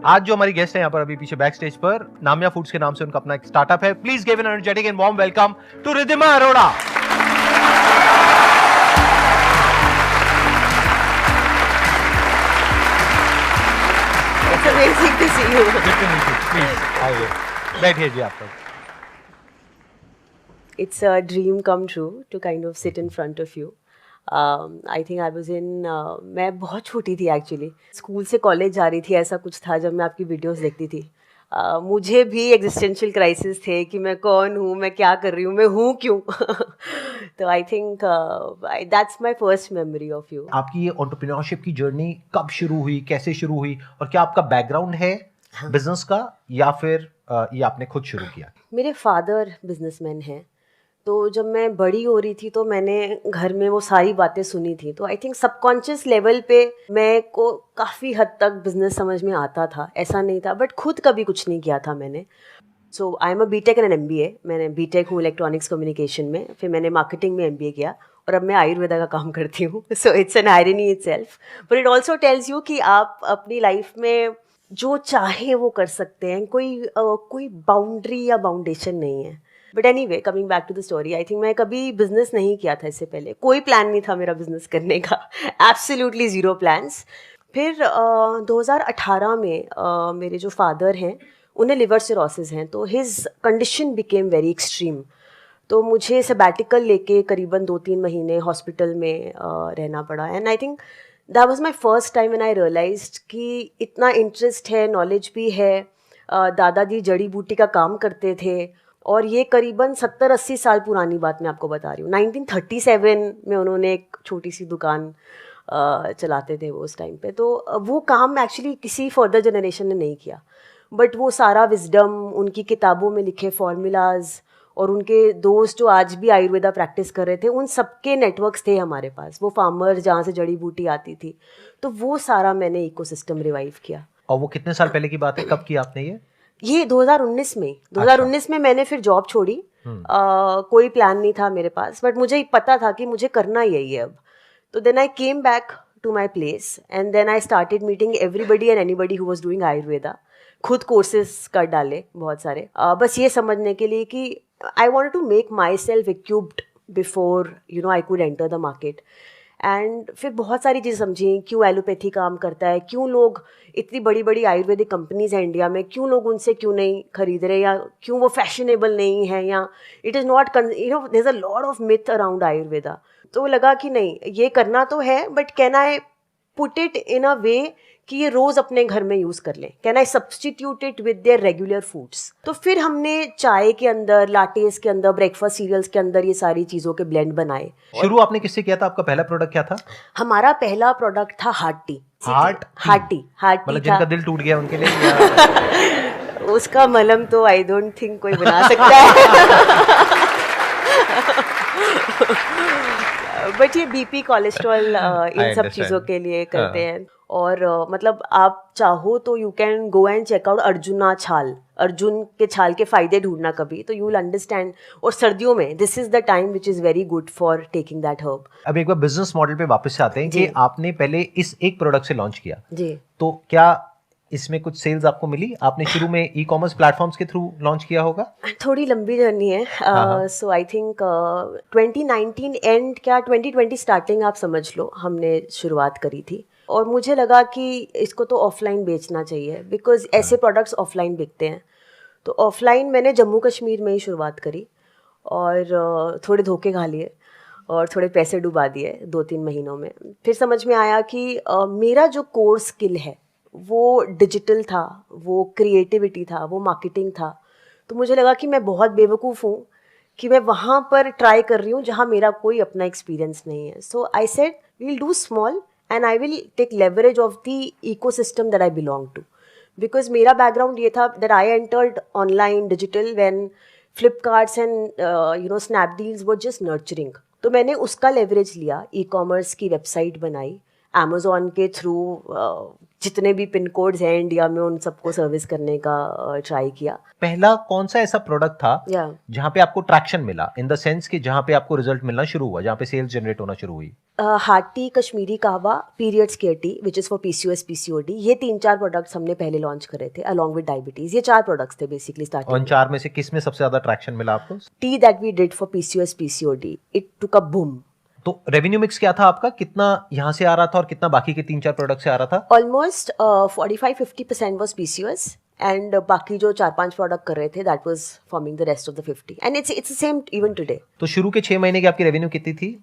आज जो हमारी गेस्ट है यहाँ पर अभी पीछे बैक स्टेज पर, नामिया फूड्स के नाम से उनका अपना एक स्टार्टअप है। Please give an energetic and warm welcome to Riddhima Arora. It's amazing to see you. Please आइए, बैठिए जी आप लोग। It's a dream come true to kind of sit in front of you. I think I was in मैं बहुत छोटी थी actually, school से college जा रही थी, ऐसा कुछ था जब मैं आपकी वीडियोस देखती थी। मुझे भी एग्जिस्टेंशियल क्राइसिस थे कि मैं कौन हूँ, मैं क्या कर रही हूँ, मैं हूँ क्यों। तो I think that's my first memory of you. आपकी ये एंटरप्रेन्योरशिप की जर्नी कब शुरू हुई, कैसे शुरू हुई, और क्या आपका बैकग्राउंड है बिजनेस का या फिर ये आपने खुद शुरू किया? मेरे फादर बिजनेसमैन हैं, तो जब मैं बड़ी हो रही थी तो मैंने घर में वो सारी बातें सुनी थी, तो आई थिंक सबकॉन्शियस लेवल पे मैं को काफ़ी हद तक बिजनेस समझ में आता था, ऐसा नहीं था, बट खुद कभी कुछ नहीं किया था मैंने। So I am a BTech and an MBA. मैंने बीटेक हूँ इलेक्ट्रॉनिक्स कम्युनिकेशन में, फिर मैंने मार्केटिंग में एमबीए किया और अब मैं आयुर्वेदा का काम करती हूँ। So it's an irony itself, but it also tells you कि आप अपनी लाइफ में जो चाहे वो कर सकते हैं, कोई बाउंड्री या बाउंडेशन नहीं है। But anyway, coming back to the story, I think मैं कभी बिजनेस नहीं किया था इससे पहले, कोई प्लान नहीं था मेरा बिजनेस करने का, एब्सोल्युटली ज़ीरो प्लान्स। फिर 2018 में मेरे जो फादर हैं उन्हें लिवर सिरोसिस हैं, तो his condition became very extreme. तो मुझे सबैटिकल लेके करीबन 2-3 महीने हॉस्पिटल में रहना पड़ा। And I think that was my first time when I realized कि इतना इंटरेस्ट है, नॉलेज भी है। दादाजी जड़ी बूटी का काम करते थे, और ये करीबन 70-80 साल पुरानी बात मैं आपको बता रही हूँ। 1937 में उन्होंने एक छोटी सी दुकान चलाते थे वो उस टाइम पे। तो वो काम एक्चुअली किसी फर्दर जनरेशन ने नहीं किया, बट वो सारा विजडम, उनकी किताबों में लिखे फॉर्मूलाज और उनके दोस्त जो आज भी आयुर्वेदा प्रैक्टिस कर रहे थे, उन सबके नेटवर्क्स थे हमारे पास। वो फार्मर जहाँ से जड़ी बूटी आती थी, तो वो सारा मैंने इकोसिस्टम रिवाइव किया। और वो कितने साल पहले की बात है, कब किया आपने ये 2019 में। 2019 में मैंने फिर जॉब छोड़ी। कोई प्लान नहीं था मेरे पास, बट मुझे पता था कि मुझे करना यही है अब। तो then I came back to my place and then I started meeting everybody and anybody who was doing Ayurveda. खुद कोर्सेज कर डाले बहुत सारे, बस ये समझने के लिए कि I wanted to make myself equipped before I could enter the market. And फिर बहुत सारी चीज़ें समझी, क्यों एलोपैथी काम करता है, क्यों लोग, इतनी बड़ी बड़ी आयुर्वेदिक कंपनीज हैं इंडिया में, क्यों लोग उनसे क्यों नहीं खरीद रहे, या क्यों वो फैशनेबल नहीं है, या it is not there is a lot of myth around Ayurveda. तो लगा कि नहीं, ये करना तो है, but can I put it in a way कि ये रोज़ अपने घर में यूज़ कर लें, can I substitute it with their regular foods. तो फिर हमने चाय के अंदर, लाटेस के अंदर, ब्रेकफास्ट सीरियल्स के अंदर ये सारी चीज़ों के ब्लेंड बनाए। शुरू आपने किससे किया था? आपका पहला प्रोडक्ट क्या था? हमारा पहला प्रोडक्ट था हार्ट टी। हार्ट टी मतलब जिनका दिल टूट गया उनके लिए? उसका मलहम तो आई डोंट थिंक कोई बना सकता है। बट ये बीपी, कोलेस्ट्रॉल, इन सब चीज़ों के लिए करते हैं। और मतलब आप चाहो तो you can go and check out arjuna छाल, अर्जुन के छाल के फायदे ढूंढना कभी, तो यू विल अंडरस्टैंड। और सर्दियों में this is the time which is very good for taking that herb. अब एक बार बिजनेस मॉडल पे वापस से आते हैं कि आपने पहले इस एक प्रोडक्ट से लॉन्च किया जी, तो क्या इसमें कुछ सेल्स आपको मिली? आपने शुरू में ई कॉमर्स प्लेटफॉर्म्स के थ्रू लॉन्च किया होगा? थोड़ी लंबी जर्नी है। सो आई थिंक 2019 एंड, क्या 2020 स्टार्टिंग आप समझ लो, हमने शुरुआत करी थी। और मुझे लगा कि इसको तो ऑफलाइन बेचना चाहिए, बिकॉज ऐसे प्रोडक्ट्स ऑफलाइन बिकते हैं। तो ऑफलाइन मैंने जम्मू कश्मीर में ही शुरुआत करी, और थोड़े धोखे खा लिए और थोड़े पैसे डुबा दिए 2-3 महीनों में। फिर समझ में आया कि मेरा जो कोर स्किल है वो डिजिटल था, वो क्रिएटिविटी था, वो मार्केटिंग था। तो मुझे लगा कि मैं बहुत बेवकूफ़ हूँ कि मैं वहाँ पर ट्राई कर रही हूँ जहाँ मेरा कोई अपना एक्सपीरियंस नहीं है। So I said we will do small and I will take leverage of the ecosystem that I belong to. Because मेरा बैकग्राउंड ये था that I entered online digital when Flipkarts and Snapdeals were just nurturing. तो मैंने उसका leverage लिया, e commerce की website बनाई, Amazon के थ्रू जितने भी पिन कोड्स हैं इंडिया में उन सबको सर्विस करने का ट्राई किया। पहला कौन सा ऐसा प्रोडक्ट था या जहां पे आपको ट्रैक्शन मिला, इन द सेंस कि जहां पे आपको रिजल्ट मिलना शुरू हुआ, जहां पे सेल्स जनरेट होना शुरू हुई? हार्ट टी, कश्मीरी कहवा, periods care T which is for PCOS PCOD, ये 3-4 प्रोडक्ट्स हमने पहले लॉन्च करे थे अलॉन्ग विद डायबिटीज। ये 4 प्रोडक्ट्स थे बेसिकली और स्टार्टिंग इन 4 में से किस में सबसे ज्यादा ट्रैक्शन मिला आपको? टी that we did for PCOS PCOD, it took a boom. तो रेवेन्यू मिक्स क्या था आपका, कितना यहाँ से आ रहा था और कितना बाकी के 3-4 प्रोडक्ट से आ रहा था? ऑलमोस्ट 45-50% वॉज पीसीओएस एंड बाकी जो 4-5 प्रोडक्ट कर रहे थे that was forming the rest of the 50 and it's same even today. तो शुरू के 6 महीने की आपकी रेवेन्यू कितनी थी?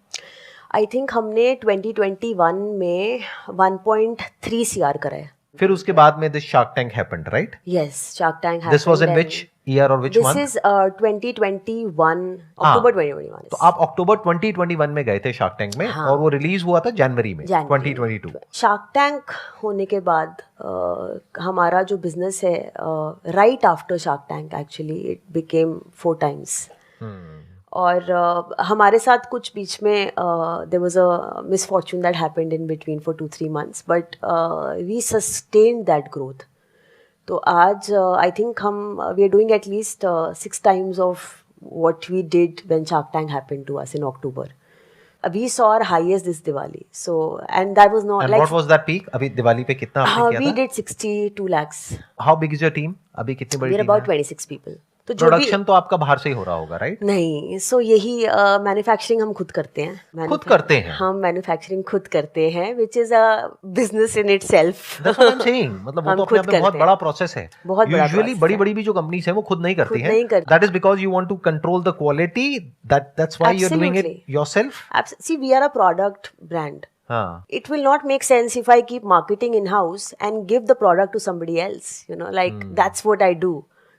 आई थिंक हमने 2021 में 1.3 CR करा है। फिर उसके बाद में this shark Tank happened, right? Yes, shark tank this was in which year और व्हिच मंथ? दिस इज 2021 अक्टूबर 2021। तो आप अक्टूबर 2021 में गए थे शार्क टैंक में, और वो रिलीज हुआ था जनवरी में 2022। शार्क टैंक होने के बाद हमारा जो बिजनेस है right after Shark Tank actually it became 4 times. और हमारे साथ कुछ बीच में there was a misfortune that happened in between for 2-3 months but we sustained that growth. तो आज आई थिंक हम we are doing at least 6 times of what we did when Shark Tank happened to us in October. We saw our highest this Diwali, so and that was not And like what was that peak? अभी दिवाली पे कितना आपने किया we था? did 62 lakhs। How big is your team? अभी कितनी बड़ी We're team about है? 26 people। तो जो भी प्रोडक्शन तो आपका बाहर से ही हो रहा होगा, राइट? नहीं, सो यही मैन्युफैक्चरिंग हम खुद करते हैं। खुद करते हैं? हम मैन्युफैक्चरिंग खुद करते हैं which is a business in itself. That's what I'm saying। मतलब वो तो अपने आप में बहुत बड़ा प्रोसेस है। बहुत बड़ा यूजुअली process बड़ी बड़ी भी जो कंपनीज है वो खुद नहीं करती खुद हैं। नहीं करती। That is because you want to control the quality, that's why you're doing it Absolutely। yourself। See, we are a product brand। हाँ, It will not make sense if I keep marketing in-house and give the product to somebody else, you know, like that's what I do.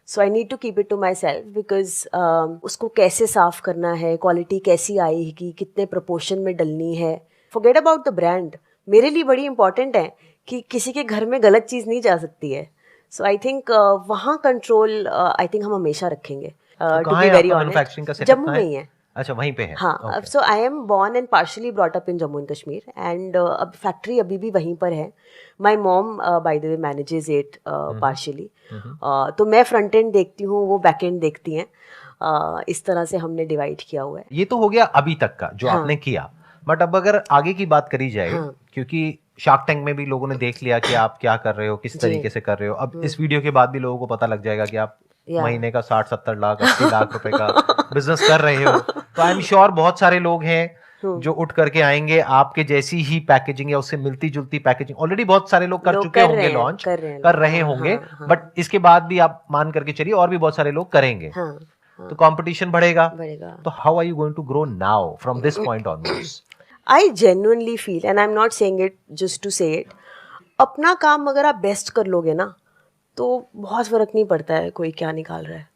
So I need to keep it to myself because उसको कैसे साफ करना है, quality कैसी आएगी, कितने proportion में डलनी है, forget about the brand। मेरे लिए बड़ी important है कि किसी के घर में गलत चीज़ नहीं जा सकती है। So I think वहाँ control I think हम हमेशा रखेंगे। तो To कहाँ be है very आपका honest, मैन्युफैक्चरिंग का सेटअप? जम्मू में ही है। अच्छा, वहीं पे है। हाँ, so I am born and partially brought up in Jammu and Kashmir and अब फैक्ट्री अभी भी वहीं पर है। My mom by the way manages it partially. तो मैं फ्रंट एंड देखती हूँ, वो बैक एंड देखती हैं। इस तरह से हमने डिवाइड किया हुआ है। ये तो हो गया अभी तक का जो आपने किया, बट अब अगर आगे की बात करी जाए, क्योंकि शार्क टैंक में भी लोगों ने देख लिया कि आप क्या कर रहे हो, किस तरीके से कर रहे हो। अब इस वीडियो के बाद भी लोगों को पता लग जाएगा कि आप महीने का 60-70 लाख 80 लाख रुपए का बिजनेस कर रहे हो। तो आई एम श्योर बहुत सारे लोग हैं जो उठ करके आएंगे आपके जैसी ही पैकेजिंग या उससे मिलती जुलती पैकेजिंग। ऑलरेडी बहुत सारे लोग कर चुके होंगे, लॉन्च कर रहे होंगे, बट इसके बाद भी आप मान करके चलिए और भी बहुत सारे लोग करेंगे। तो कंपटीशन बढ़ेगा। तो how are you going to grow now from this point onwards? I genuinely feel and I am not saying it just to say it, अपना काम अगर आप बेस्ट कर लोगे ना तो बहुत फ़र्क नहीं पड़ता है कोई क्या निकाल रहा है,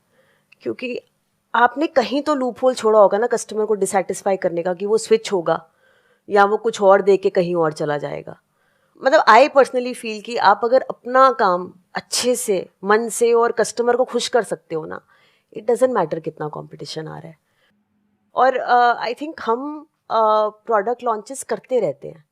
क्योंकि आपने कहीं तो लूप होल छोड़ा होगा ना कस्टमर को डिसैटिस्फाई करने का कि वो स्विच होगा या वो कुछ और दे के कहीं और चला जाएगा। मतलब आई पर्सनली फील कि आप अगर अपना काम अच्छे से मन से और कस्टमर को खुश कर सकते हो ना, इट डजेंट मैटर कितना कंपटीशन आ रहा है। और आई थिंक हम प्रोडक्ट लॉन्चेस करते रहते हैं।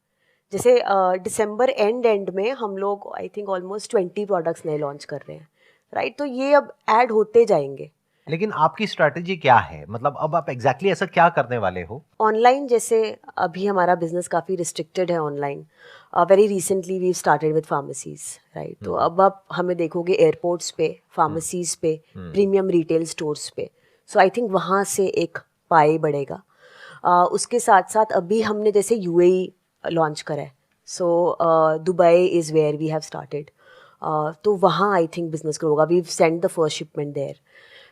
जैसे दिसंबर एंड में हम लोग आई थिंक ऑलमोस्ट 20 प्रोडक्ट्स नए लॉन्च कर रहे हैं, राइट? तो ये अब ऐड होते जाएंगे। लेकिन आपकी स्ट्रैटेजी क्या है? मतलब अब आप एग्जैक्टली ऐसा क्या करने वाले हो? ऑनलाइन जैसे अभी हमारा बिजनेस काफ़ी रिस्ट्रिक्टेड है online. Very recently we started with pharmacies, right? तो अब आप हमें देखोगे एयरपोर्ट्स पे, फार्मेसीज पे, प्रीमियम रिटेल स्टोर्स पे। सो आई थिंक वहाँ से एक पाई बढ़ेगा। उसके साथ साथ अभी हमने जैसे यूएई लॉन्च करा है, so Dubai is where we have started. तो वहाँ आई थिंक बिजनेस ग्रो होगा। We send the first shipment there,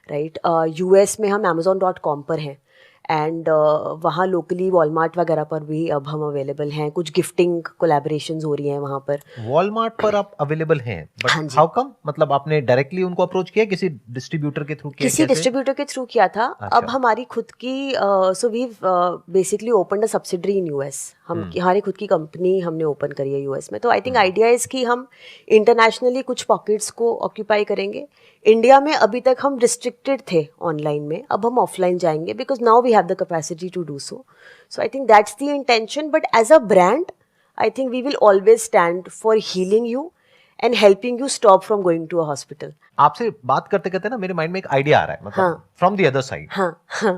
right? US में हम amazon.com पर हैं एंड वहाँ लोकली वॉलमार्ट वगैरह पर भी अब हम अवेलेबल हैं। कुछ गिफ्टिंग कोलैबोरेशंस हो रही हैं वहाँ पर। वॉलमार्ट पर आप अवेलेबल हैं, बट हाउ कम? मतलब आपने डायरेक्टली उनको अप्रोच किया, किसी डिस्ट्रीब्यूटर के थ्रू किया? किसी डिस्ट्रीब्यूटर के थ्रू किया था। अच्छा। अब हमारी खुद की so we basically open a subsidiary in US. हमारी खुद की कंपनी हमने ओपन करी है यूएस में। तो आई थिंक आइडिया इज कि हम इंटरनेशनली कुछ पॉकेट्स को ऑक्यूपाई करेंगे। इंडिया में अभी तक हम रिस्ट्रिक्टेड थे ऑनलाइन में, अब हम ऑफलाइन जाएंगे because now we have the capacity to do so. So I think that's the intention. But as a brand I think we will always stand for healing you and helping you stop from going to a hospital. आपसे बात करते करते ना मेरे mind में एक idea आ रहा है, मतलब from the other side,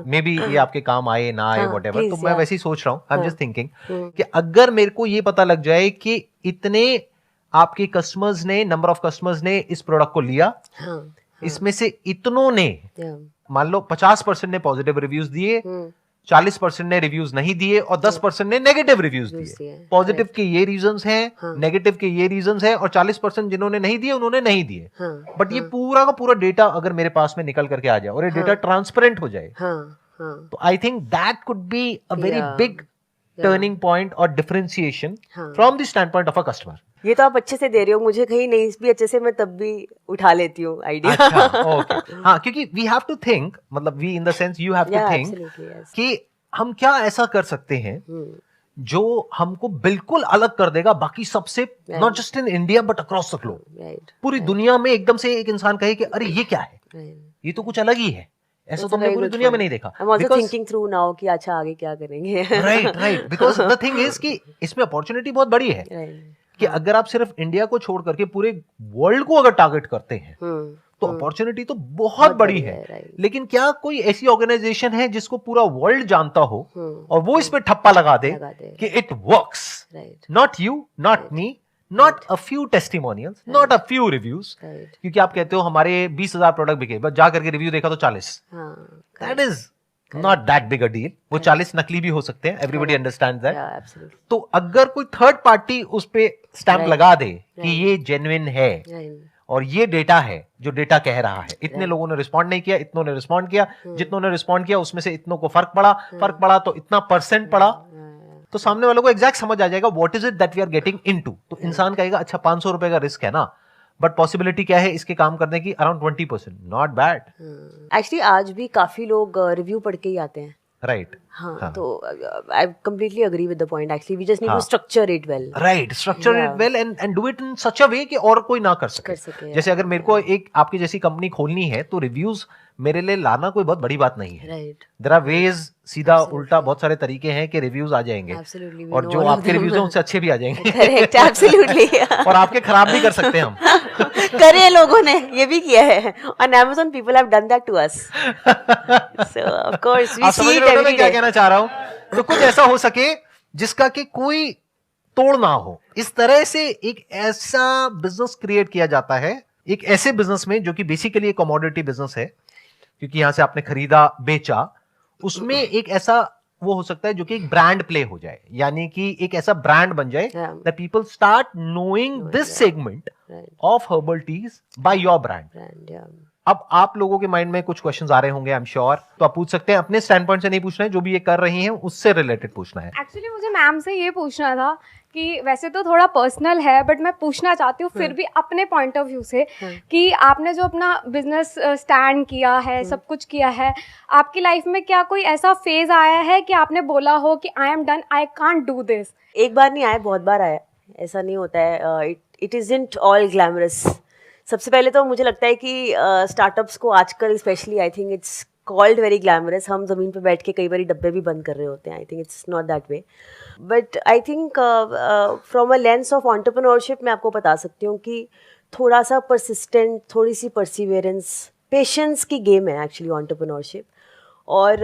may be ये आपके काम आए ना आए व्हाटएवर, तो मैं वैसे ही सोच रहा हूँ, आई एम जस्ट थिंकिंग कि अगर मेरे को ये पता लग जाए कि इतने आपके कस्टमर्स ने, नंबर ऑफ कस्टमर्स ने इस प्रोडक्ट को लिया, इसमें से इतनों ने मान लो 50% ने पॉजिटिव रिव्यूज दिए, 40% ने रिव्यूज नहीं दिए और 10% ने नेगेटिव रिव्यूज दिए। पॉजिटिव के ये रीजंस हैं, नेगेटिव के ये रीजंस हैं, और 40% जिन्होंने नहीं दिए उन्होंने नहीं दिए। बट ये पूरा का पूरा डेटा अगर मेरे पास में निकल करके आ जाए और ये डेटा ट्रांसपेरेंट हो जाए, तो I think that could be a very big turning point और differentiation from the standpoint of a customer. ये तो आप अच्छे से दे रहे हो, मुझे कहीं नहीं भी अच्छे से मैं तब भी उठा लेती हूँ आइडिया। अच्छा, ओके। हाँ, क्योंकि वी हैव टू थिंक, मतलब we in the sense you have to think कि हम क्या ऐसा कर सकते हैं जो हमको बिल्कुल अलग कर देगा बाकी सबसे, not just in India but across the globe. पूरी दुनिया में एकदम से एक इंसान कहे कि अरे ये क्या है, ये तो कुछ अलग ही है, ऐसा तो हमने पूरी दुनिया में नहीं देखा। I'm also thinking through now कि अच्छा आगे क्या करेंगे। Right, because the thing is कि इसमें अपॉर्चुनिटी बहुत बड़ी है कि अगर आप सिर्फ इंडिया को छोड़ करके पूरे वर्ल्ड को अगर टारगेट करते हैं तो अपॉर्चुनिटी तो बहुत बड़ी है। लेकिन क्या कोई ऐसी ऑर्गेनाइजेशन है जिसको पूरा वर्ल्ड जानता हो और वो इस पे ठप्पा लगा दे कि it works, not you, not me, not a few testimonials, not a few reviews, क्योंकि आप कहते हो हमारे 20,000 प्रोडक्ट बिके, बस जा करके रिव्यू देखा तो 40, that is not that big a deal. वो 40 नकली भी हो सकते हैं, एवरीबडी अंडरस्टैंड दैट। तो अगर कोई थर्ड पार्टी उस पे स्टैंप लगा दे कि ये जेन्युइन है और ये डेटा है जो डेटा कह रहा है, इतने लोगों ने रिस्पॉन्ड नहीं किया, इतनों ने रिस्पॉन्ड किया, जितनों ने रिस्पॉन्ड किया उसमें से इतनों को फर्क पड़ा तो इतना परसेंट पड़ा, तो सामने वालों को एग्जैक्ट समझ आ जाएगा what is it that we are getting into. तो इंसान कहेगा अच्छा 500 रुपए का रिस्क है ना, बट पॉसिबिलिटी क्या है इसके काम करने की, अराउंड 20%, नॉट बैड। एक्चुअली आज भी काफी लोग रिव्यू पढ़ के ही आते हैं। राइट, हाँ, तो I completely agree with the point. Actually, we just need to structure it well. Right, structure it well and do it in such a way कि और कोई ना कर सके। जैसे अगर मेरे को एक आपकी जैसी कंपनी खोलनी है तो रिव्यूज मेरे लिए लाना कोई बहुत बड़ी बात नहीं है। Right. There are ways, सीधा उल्टा बहुत सारे तरीके हैं कि रिव्यूज आ जाएंगे। Absolutely, और जो आपके रिव्यूज हैं उनसे अच्छे भी आ जाएंगे। Correct, absolutely. और आपके खराब भी कर सकते हैं हम। करे लोगों ने ये भी किया है, on Amazon people have done that to us. So of course we see it every day. क्या कहना चाह रहा हूँ, तो कुछ ऐसा हो सके जिसका कि कोई तोड़ ना हो, इस तरह से एक ऐसा बिजनेस क्रिएट किया जाता है, एक ऐसे बिजनेस में जो कि बेसिकली एक कमोडिटी बिजनेस है, क्योंकि यहां से आपने खरीदा बेचा, उसमें एक ऐसा वो हो सकता है जो कि एक ब्रांड प्ले हो जाए, यानी कि एक ऐसा ब्रांड बन जाए that people start knowing this segment of herbal tease by your brand. अब आप लोगों के माइंड में कुछ क्वेश्चंस आ रहे होंगे, आई एम श्योर, तो आप पूछ सकते हैं, अपने स्टैंड पॉइंट से नहीं पूछना है, जो भी ये कर रही हैं उससे रिलेटेड पूछना है। एक्चुअली मुझे मैम से ये पूछना था कि वैसे तो थोड़ा पर्सनल है बट मैं पूछना चाहती हूँ फिर भी अपने पॉइंट ऑफ व्यू से कि आपने जो अपना बिजनेस स्टैंड किया है, सब कुछ किया है, आपकी लाइफ में क्या कोई ऐसा फेज आया है कि आपने बोला हो कि I am done, I can't do this? एक बार नहीं आया, बहुत बार आया, ऐसा नहीं होता है। It isn't all glamorous. सबसे पहले तो मुझे लगता है कि स्टार्टअप्स को आजकल specially I think it's called very glamorous. हम ज़मीन पे बैठ के कई बार डब्बे भी बंद कर रहे होते हैं। I think it's not that way, but I think from a lens of entrepreneurship मैं आपको बता सकती हूँ कि थोड़ा सा परसिस्टेंट, थोड़ी सी परसिवियरेंस, पेशेंस की गेम है एक्चुअली एंटरप्रेन्योरशिप। और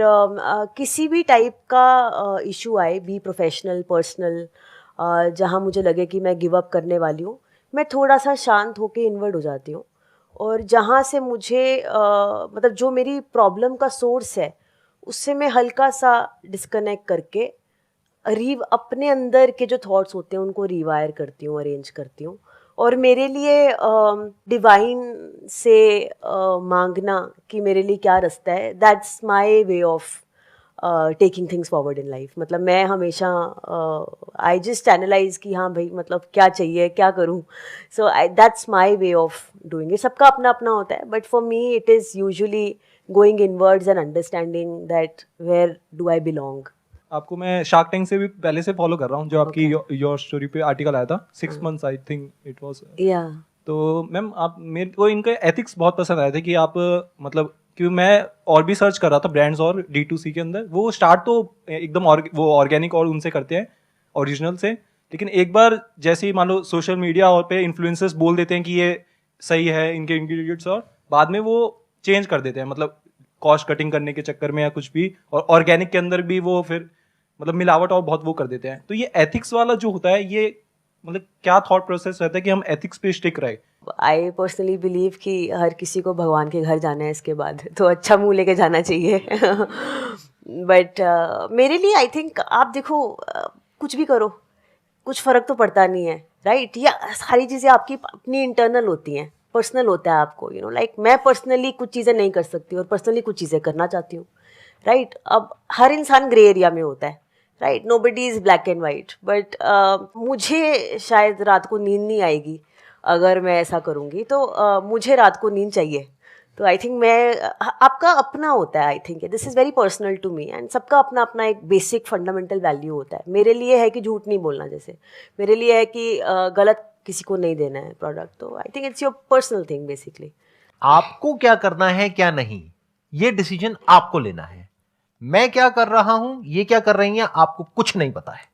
किसी भी टाइप का इशू आए, बी प्रोफेशनल, पर्सनल, जहाँ मुझे लगे कि मैं गिव अप करने वाली हूँ, मैं थोड़ा सा शांत होके इन्वर्ट हो जाती हूँ, और जहाँ से मुझे मतलब जो मेरी प्रॉब्लम का सोर्स है उससे मैं हल्का सा डिस्कनेक्ट करके अपने अंदर के जो थॉट्स होते हैं उनको रिवायर करती हूँ, अरेंज करती हूँ। और मेरे लिए डिवाइन से मांगना कि मेरे लिए क्या रास्ता है, that's my way of taking things forward in life. मतलब मैं हमेशा आई जस्ट एनालाइज कि हाँ भाई मतलब क्या चाहिए, क्या करूँ। So that's my way of doing it. सबका अपना अपना होता है, but for me it is usually going inwards and understanding that where do I belong. आपको मैं शार्क टैंक से भी पहले से फॉलो कर रहा हूँ, जो आपकी योर स्टोरी पे आर्टिकल आया था 6 months I think it was. तो मैम आप, मेरे को इनके एथिक्स बहुत पसंद आए थे कि आप मतलब, क्योंकि मैं और भी सर्च कर रहा था ब्रांड्स और D2C के अंदर, वो स्टार्ट तो एकदम वो ऑर्गेनिक और उनसे करते हैं, ओरिजिनल से, लेकिन एक बार जैसे ही मान लो सोशल मीडिया और पे इन्फ्लुएंसर्स बोल देते हैं कि ये सही है इनके इंग्रेडिएंट्स, और बाद में वो चेंज कर देते हैं, मतलब कॉस्ट कटिंग करने के चक्कर में या कुछ भी, और ऑर्गेनिक के अंदर भी वो फिर मतलब मिलावट और बहुत वो कर देते हैं। तो ये एथिक्स वाला जो होता है, ये मतलब क्या थॉट प्रोसेस रहता है कि हम एथिक्स पे स्टिक रहे? आई पर्सनली बिलीव कि हर किसी को भगवान के घर जाना है इसके बाद, तो अच्छा मुंह लेके जाना चाहिए। बट मेरे लिए आई थिंक आप देखो, कुछ भी करो कुछ फ़र्क तो पड़ता नहीं है, राइट? या सारी चीज़ें आपकी अपनी इंटरनल होती हैं, पर्सनल होता है आपको, यू नो, लाइक मैं पर्सनली कुछ चीज़ें नहीं कर सकती और पर्सनली कुछ चीज़ें करना चाहती हूँ, राइट? अब हर इंसान ग्रे एरिया में होता है, right? Nobody is black and white, but मुझे शायद रात को नींद नहीं आएगी अगर मैं ऐसा करूँगी, तो मुझे रात को नींद चाहिए। तो आई थिंक मैं आपका अपना होता है, I think this is very personal to me, and सबका अपना अपना एक बेसिक फंडामेंटल वैल्यू होता है। मेरे लिए है कि झूठ नहीं बोलना, जैसे मेरे लिए है कि गलत किसी को नहीं देना है प्रोडक्ट, तो I think it's your personal thing basically. आपको क्या करना है क्या नहीं, ये डिसीजन आपको लेना है। मैं क्या कर रहा हूं, ये क्या कर रही हैं, आपको कुछ नहीं पता है।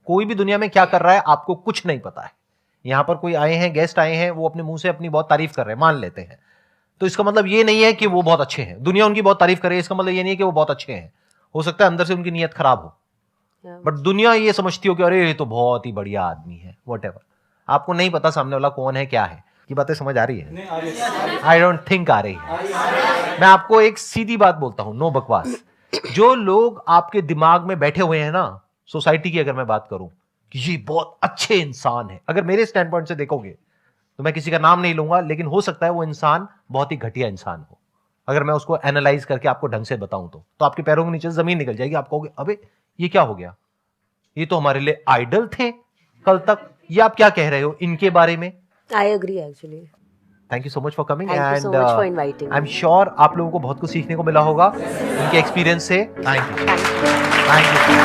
कोई भी दुनिया में क्या कर रहा है आपको कुछ नहीं पता है। यहां पर कोई आए हैं, गेस्ट आए हैं, वो अपने मुंह से अपनी बहुत तारीफ कर रहे हैं, मान लेते हैं, तो इसका मतलब ये नहीं है कि वो बहुत अच्छे हैं। दुनिया उनकी बहुत तारीफ करे, इसका मतलब ये नहीं है कि वो बहुत अच्छे हैं। हो सकता है अंदर से उनकी नीयत खराब हो, बट दुनिया ये समझती हो कि अरे ये तो बहुत ही बढ़िया आदमी है, व्हाटएवर। आपको नहीं पता सामने वाला कौन है, क्या है। ये बातें समझ आ रही है? आई डोंट थिंक आ रही है। मैं आपको एक सीधी बात बोलता हूं, नो बकवास। जो लोग आपके दिमाग में बैठे हुए हैं ना, सोसाइटी की अगर मैं बात करूं कि ये बहुत अच्छे इंसान है, अगर मेरे स्टैंड पॉइंट से देखोगे तो मैं किसी का नाम नहीं लूंगा, लेकिन हो सकता है वो इंसान बहुत ही घटिया इंसान हो। अगर मैं उसको एनालाइज करके आपको ढंग से बताऊं तो आपके पैरों के नीचे जमीन निकल जाएगी। आप कहोगे अबे ये क्या हो गया, ये तो हमारे लिए आइडल थे कल तक, ये आप क्या कह रहे हो इनके बारे में? I agree actually. Thank you so much for coming, Thank you so much for inviting I am me. Sure आप लोगों को बहुत कुछ सीखने को मिला होगा उनके एक्सपीरियंस से। Thank you, thank you.